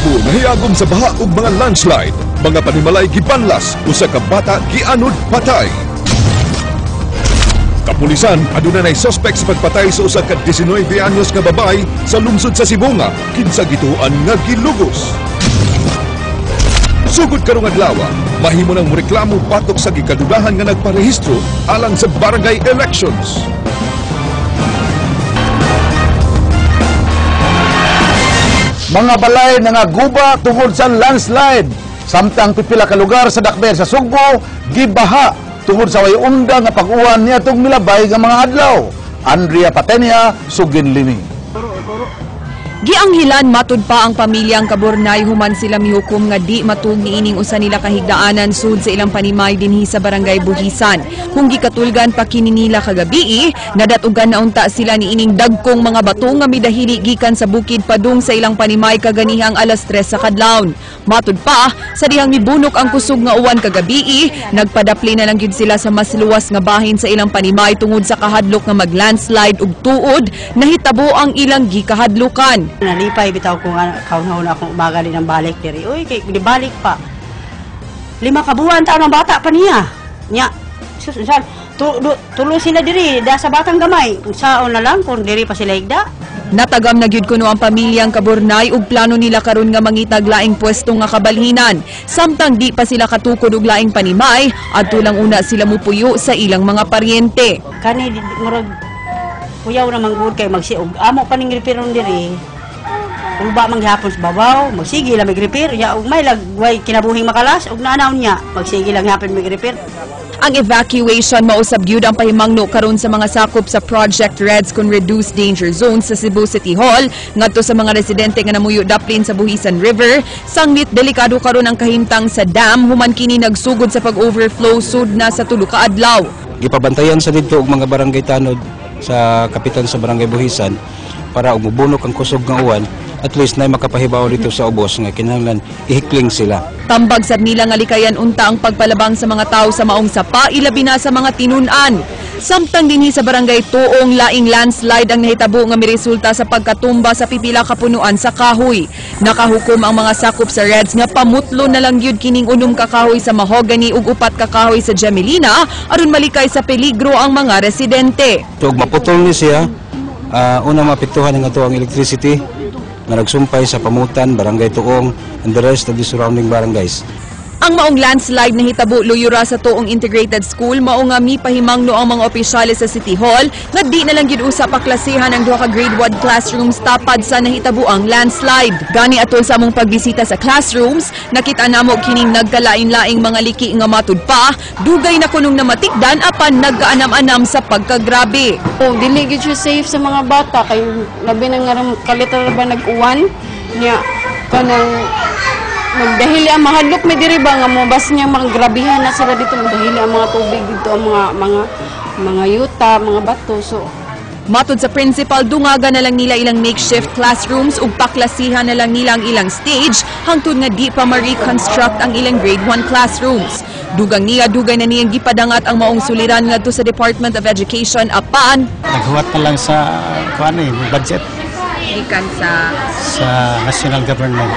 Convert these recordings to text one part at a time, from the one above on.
Cebu nahiyagom sa baha ug mga landslide. Mga panimalay gibanlas, usa ka bata gianod patay. Kapulisan aduna nay suspect sa pagpatay sa usa ka 19 anyos nga babay sa lungsod sa Cebu nga kinsa gituan nga gilugos. Sugod karong adlaw, mahimo nang reklamo batok sa gikadugahan nga nagparehistro alang sa barangay elections. Mga balay nga guba tungod sa landslide. Samtang pipila ka lugar sa Dakber sa Sugbo gibaha tungod sa way unda nga pag-uwan niadtong milabay nga mga adlaw. Andrea Patenia, Suginlini. Gianghilan matud pa ang pamilyang Kaburnay human sila mihukom nga di matug niining usa nila kahigdaanan sud sa ilang panimay dinhi sa barangay Buhisan. Kung gikatulgan pa kini nila kagabi, nadatugan na unta sila niining dagkong mga bato nga midahili gikan sa bukid padung sa ilang panimay kaganihang alas 3 sa kadlawon. Matud pa, sa dihang mibunok ang kusog nga uwan kagabi, nagpadapli na lang gyud sila sa mas luwas nga bahin sa ilang panimay tungod sa kahadlok nga maglandslide ug tuod nahitabo ang ilang gikahadlukan. Nalipay bitaw ko nga kaunahon akong umaga din ang balik diri. Uy, kay balik pa. 5 kabuan taon ang bata pa niya. Nya, susan tulo sila diri da sa batang gamay. Unsaon na lang kung diri pa sila igda. Natagam na gyud kuno ang pamilyang Kaburnay ug plano nila karon nga mangitag laing pwesto nga kabalhinan. Samtang di pa sila katukod og laing panimay, adto lang una sila mupuyo sa ilang mga paryente. Kani murag puyaw na manggod kay magsiog. Amo pa ning reparon diri. Ulba manghapon sa babaw, magsige lang mag-repair. Ya, ug may lagway kinabuhing makalas, ug naanaw niya, magsige lang hapon mag-repair. Ang evacuation mausab gyud ang pahimangno karon sa mga sakop sa Project Reds kon Reduced Danger Zone sa Cebu City Hall ngadto sa mga residente nga namuyo daplin sa Buhisan River. Sanglit delikado karon ang kahimtang sa dam human kini nagsugod sa pag-overflow sud na sa tulo ka adlaw. Gipabantayan sa didto og mga barangay tanod sa kapitan sa barangay Buhisan para umubunok ang kusog nga uwan. At least na makapahibaw dito sa ubos nga kinahanglan ihikling sila. Tambag sad nila nga likayan unta ang pagpalabang sa mga tao sa maong sapa ilabi na sa mga tinun-an. Samtang dinhi sa barangay Tuong laing landslide ang nahitabo nga miresulta sa pagkatumba sa pipila ka punuan sa kahoy. Nakahukom ang mga sakop sa Reds nga pamutlo na lang gyud kining unom ka kahoy sa mahogany ug 4 ka kahoy sa Jamelina aron malikay sa peligro ang mga residente. Tug maputol ni siya, una mapituhan nga to ang electricity na nagsumpay sa Pamutan, Barangay Tuong, and the rest of the surrounding barangays. Ang maong landslide na hitabo luyura sa Tuong Integrated School mao nga mipahimangno ang mga opisyales sa City Hall nga di na lang gyud usa pa klasihan ang 2 ka grade 1 classrooms tapad sa nahitabo ang landslide. Gani atol sa among pagbisita sa classrooms, nakita namo kining nagkalain-laing mga liki nga matud pa, dugay na kunong namatikdan apan nagkaanam-anam sa pagkagrabe. Dili gyud siya safe sa mga bata kay labi na nga kaliter ba nag-uwan niya kanang magdahili ang mahadlok may diri ba nga mo bas niya magagrabihan na sila dito magdahili ang mga tubig dito ang mga yuta, mga bato. So matud sa principal, dungaga na lang nila ilang makeshift classrooms ug paklasihan na lang nila ang ilang stage hangtod nga di pa ma-reconstruct ang ilang grade 1 classrooms. Dugang niya, dugay na niyang gipadangat ang maong suliran ngadto sa Department of Education apan naghuwat na lang sa budget gikan sa national government.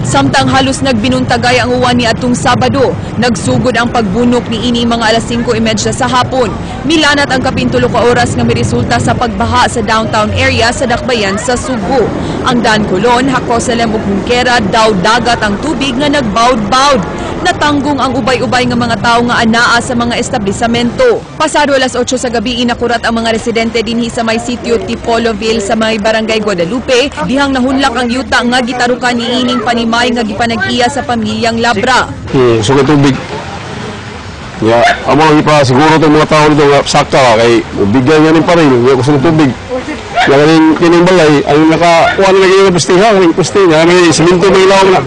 Samtang halos nagbinuntagay ang uwan ni atong Sabado, nagsugod ang pagbunok ni ini mga alas 5:30 sa hapon. Milanat ang kapintulo ka oras nga miresulta sa pagbaha sa downtown area sa Dakbayan sa Subo. Ang Dan Colon, Hacosalem ug Junquera daw dagat ang tubig nga nagbaud-baud. Natanggong ang ubay-ubay nga mga tao nga anaa sa mga establisamento. Pasado alas 8 sa gabi inakurat ang mga residente dinhi sa may sitio Tipoloville sa may barangay Guadalupe, dihang nahunlak ang yuta nga gitarukan ni ining panimay nga gipanag-iya sa pamilyang Labra. Sugod tubig. Ya, amo pa siguro tong mga tao dito nga sakta kay bigyan niya ning paril, nga kusog tubig. Kining balay ang nakakuha na lagi ng postihan, ang poste nga may simento may ilaw na.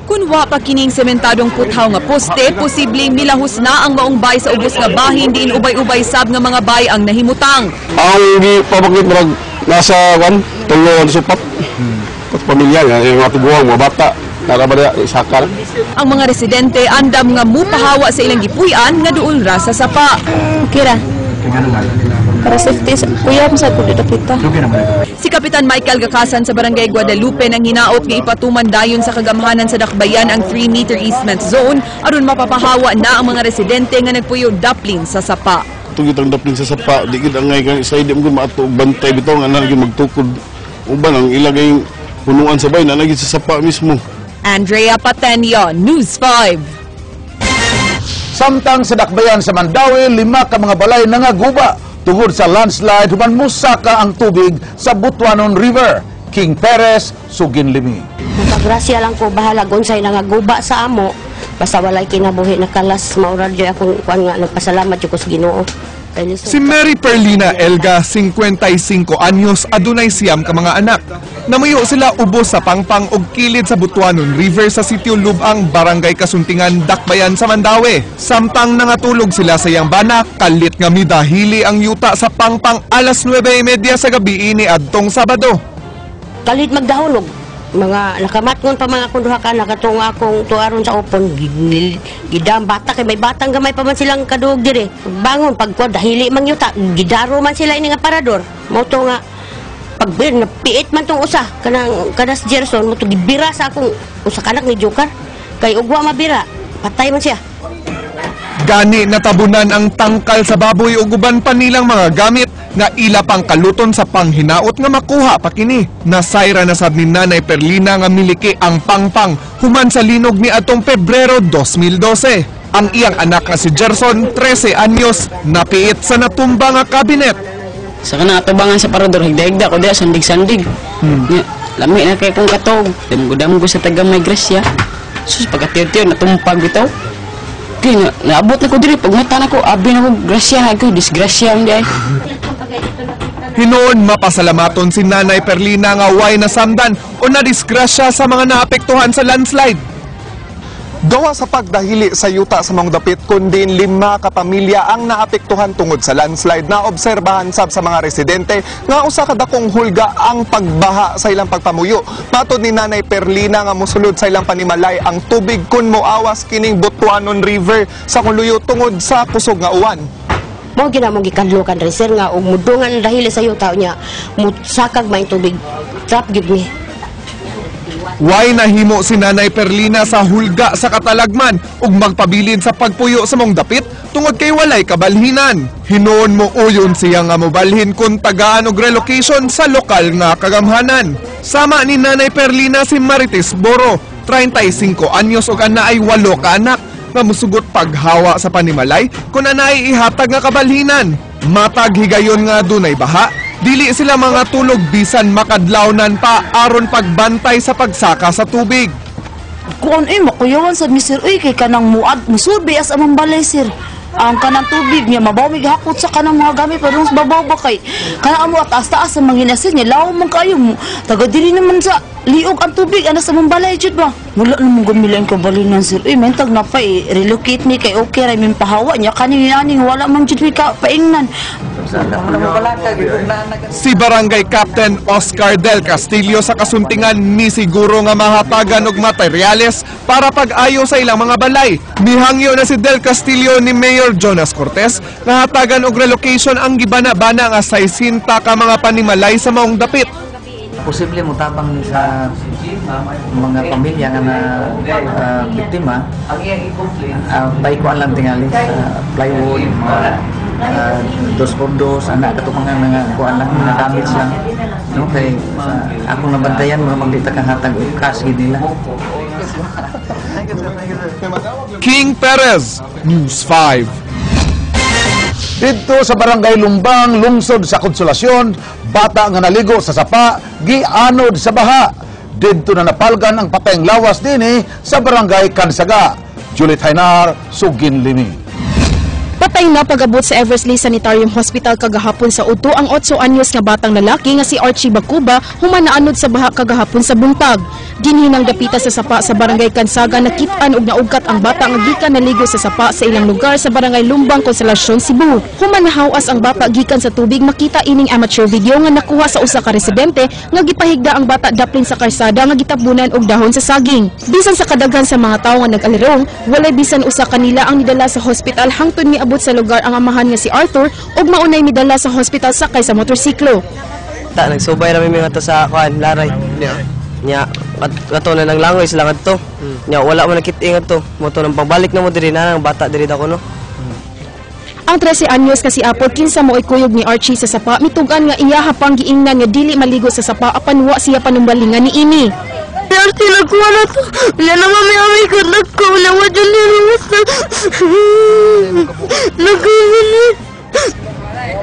Kunwa pa kining sementadong puthaw nga poste, posibleng milahos na ang maong bay sa ubos nga bahin diin ubay-ubay sab nga mga bay ang nahimutang. Ang gipabakit murag nasa tulo supat. Pat pamilya nga mga tubuang mga bata. Nakabada isakar. Ang mga residente andam nga mupahawa sa ilang gipuy-an nga duol ra sa sapa. kira Para safety sa kuya sa kulit kita. Si Kapitan Michael Gakasan sa Barangay Guadalupe nang hinaot nga ipatuman dayon sa kagamhanan sa Dakbayan ang 3-meter easement zone aron mapapahawa na ang mga residente nga nagpuyo daplin sa sapa. Tugit ang dapling sa sapa, di gid ang ngay sa idem ko maato bantay bitaw nga nalagi magtukod. Uban ang ilagay punuan sa bay na lagi sa sapa mismo. Andrea Patenio, News 5. Samtang sa Dakbayan sa Mandawi, 5 ka mga balay nangaguba tungod sa landslide human musaka ang tubig sa Butuanon River. King Perez, Suginlimi. Nakagrasya lang ko bahala unsay nangaguba sa amo. Basta walay kinabuhi nakalas mauradyo akong kuan nga nagpasalamat jud ko sa Ginoo. Si Mary Perlina Elga, 55 anyos, adunay siyam ka mga anak. Namuyo sila ubos sa pangpang og kilid sa Butuanon River sa Sitio Lubang, Barangay Kasuntingan, Dakbayan sa Mandawi. Samtang nangatulog sila sa iyang bana, kalit nga midahili ang yuta sa pangpang alas 9:30 sa gabi ini adtong Sabado. Kalit magdahulog. Mga nakamatngon pa mga kunduha ka nakatung akong tuaron sa upon gidam bata kay may batang gamay pa man silang kadug dire bangon pagkuan dahili man yuta gidaro man sila ini nga parador mo to nga pagbir na piit man tong usa kanas Gerson mo to gibira sa akong usa kanak ni Joker kay ugwa mabira patay man siya. Gani natabunan ang tangkal sa baboy ug uban pa nilang mga gamit nga ila pang kaluton sa panghinaot nga makuha pa kini. Nasayra na sad ni Nanay Perlina nga miliki ang pangpang human sa linog ni atong Pebrero 2012. Ang iyang anak nga si Gerson, 13 anyos, napiit sa natumba nga kabinet. Sa kana atubangan sa parador higda-higda ko diya sandig-sandig. Lami na kay kong katog. Damgudam ko sa taga may grasya. Sus pagkatiyo-tiyo natumpag bitaw. Kaya naabot na ko diri pag mata na ko abi na ko grasya ko disgrasya ang day. Hinoon mapasalamaton si Nanay Perlina nga way nasamdan o nadisgrasya sa mga naapektuhan sa landslide. Gawa sa pagdahili sa yuta sa mga dapit, kundi 5 kapamilya ang naapektuhan tungod sa landslide na obserbahan sab sa mga residente nga usa ka dakong hulga ang pagbaha sa ilang pagpamuyo. Matod ni Nanay Perlina nga mosulod sa ilang panimalay ang tubig kun moawas kining Butuanon River sa kuluyo tungod sa kusog nga uwan. Mo ginamong gikadlokan rin sir nga og mudungan dahil sa yuta niya musakag may tubig trap gid ni. Way nahimo si Nanay Perlina sa hulga sa katalagman ug magpabilin sa pagpuyo sa mong dapit tungod kay walay kabalhinan. Hinoon mo uyon siya nga mobalhin kung tagaan og relocation sa lokal nga kagamhanan. Sama ni Nanay Perlina si Marites Boro, 35 anyos ug ana ay 8 ka anak nga musugot paghawa sa panimalay kung ana ay ihatag nga kabalhinan. Matag higayon nga dunay baha, dili sila mga tulog bisan makadlawnan pa aron pagbantay sa pagsaka sa tubig. Kuan makuyawan sa Mr. Uy kay kanang muad musubi as amang balay sir. Ang kanang tubig niya mabaw mig hakot sa kanang mga gamit padung sa babaw ba kay kanang amo taas-taas sa manginasin niya law man kayo taga dili naman sa liog ang tubig ana sa mambalay jud ba. Wala namang gumilang kabalinan sir. Mentag na pa relocate ni kay okay ra min pahawa niya kaning wala man jud mi ka paingnan. Si Barangay Captain Oscar Del Castillo sa Kasuntingan ni siguro nga mahatagan og materyales para pag-ayo sa ilang mga balay. Mihangyo na si Del Castillo ni Mayor Jonas Cortez nga hatagan og relocation ang gibana-bana nga 60 ka mga panimalay sa maong dapit. Posible mo tabang ni sa mga pamilya nga na biktima bay ko lang tingali plywood dos por dos anak kato mga kuan lang na damage lang no kay ako nabantayan mga magdita kang hatag cash gid nila. King Perez, News 5. Dito sa Barangay Lumbang, lungsod sa Konsolasyon, bata nga naligo sa sapa, gianod sa baha. Dito na napalgan ang patayng lawas dinhi sa Barangay Kansaga. Juliet Hainar, Suginlimi. Patay na pag-abot sa Eversley Sanitarium Hospital kagahapon sa Uto ang 8 anyos nga batang lalaki nga si Archie Bacuba human naanod sa baha kagahapon sa buntag. Dinhinang dapita sa sapa sa barangay Kansaga nakit-an og naugat ang bata nga gikan naligo sa sapa sa ilang lugar sa barangay Lumbang, Consolacion, Cebu. Human nahawas ang bata gikan sa tubig, makita ining amateur video nga nakuha sa usa ka residente nga gipahigda ang bata daplin sa karsada nga gitabunan og dahon sa saging. Bisan sa kadaghan sa mga tawo nga nag-alirong, walay bisan usa kanila ang nidala sa hospital hangtod miabot sa lugar ang amahan nga si Arthur ug maunay midala sa hospital sakay sa motorsiklo. Nagsubay rami mi ato sa laray. Nya ato na nang langoy sila ngadto. Nya wala man nakit-ingat to. Moto nang pagbalik na mo diri na ang bata diri dako no. Ang 13 anyos kasi apod kinsa mo kuyog ni Archie sa sapa mitugan nga iya hapang giingnan nga dili maligo sa sapa apan wa siya panumbalingan ni ini. Archie nagkuha na to. Wala naman may amay ko nagko. Wala mo dyan niliwas na. Nagkuha.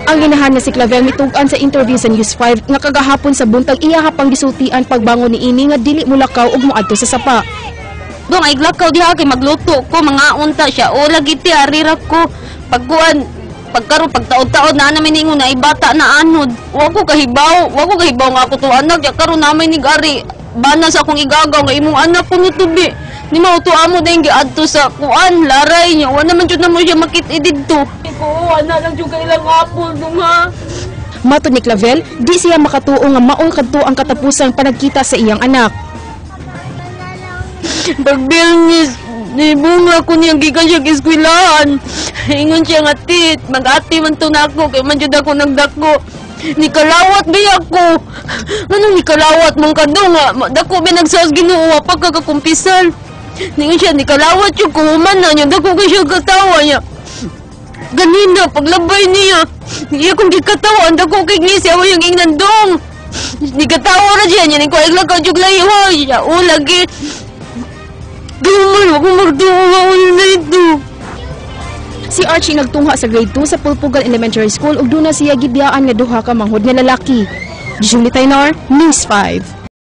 Ang inahan nga si Clavel mitugan sa interview sa News 5 nga kagahapon sa buntag iya hapang gisultian pagbangon ni ini nga dili mulakaw ug moadto sa sapa. Dong ay glakaw diha kay magluto ko mga unta siya o lagi ti arira ko pagkuan pagkaron pagtaod-taod na namin ningon na ibata na anod. Wa ko kahibaw nga ako to anak ya karon namin nig ari bana sa akong igagaw nga imong anak ko ni tubi. Ni mauto amo dayong giadto sa kuan laray niya wa naman jud na mo siya makit-edid to. Ko ana lang jud kay ilang hapon dong ha. Matod ni Clavel, di siya makatuo nga maol kadto ang katapusang panagkita sa iyang anak. Pagbilngis ni bunga ko niyang gikan siya eskwilahan. Ingon siya nga tit, mag-ati man to nako kay man jud ako nagdako. Nikalawat biya ko. Anong nikalawat mong kadto nga dako binagsas Ginoo wa pagkakakumpisal. Ningon siya nikalawat yung kuhuman na niya dako kay siya katawa niya. Ganina paglabay niya. Iya kong gikatawan dako kay ngisi awa yung ingnandong. Nigatawa ra siya niya ni ko igla ka jug layo siya o lagi. Gumal ako magduwa na ito. Si Archie nagtungha sa grade 2 sa Pulpugan Elementary School ug duna siya gibiyaan nga duha ka manghod nga lalaki. Julie Tainar, News 5.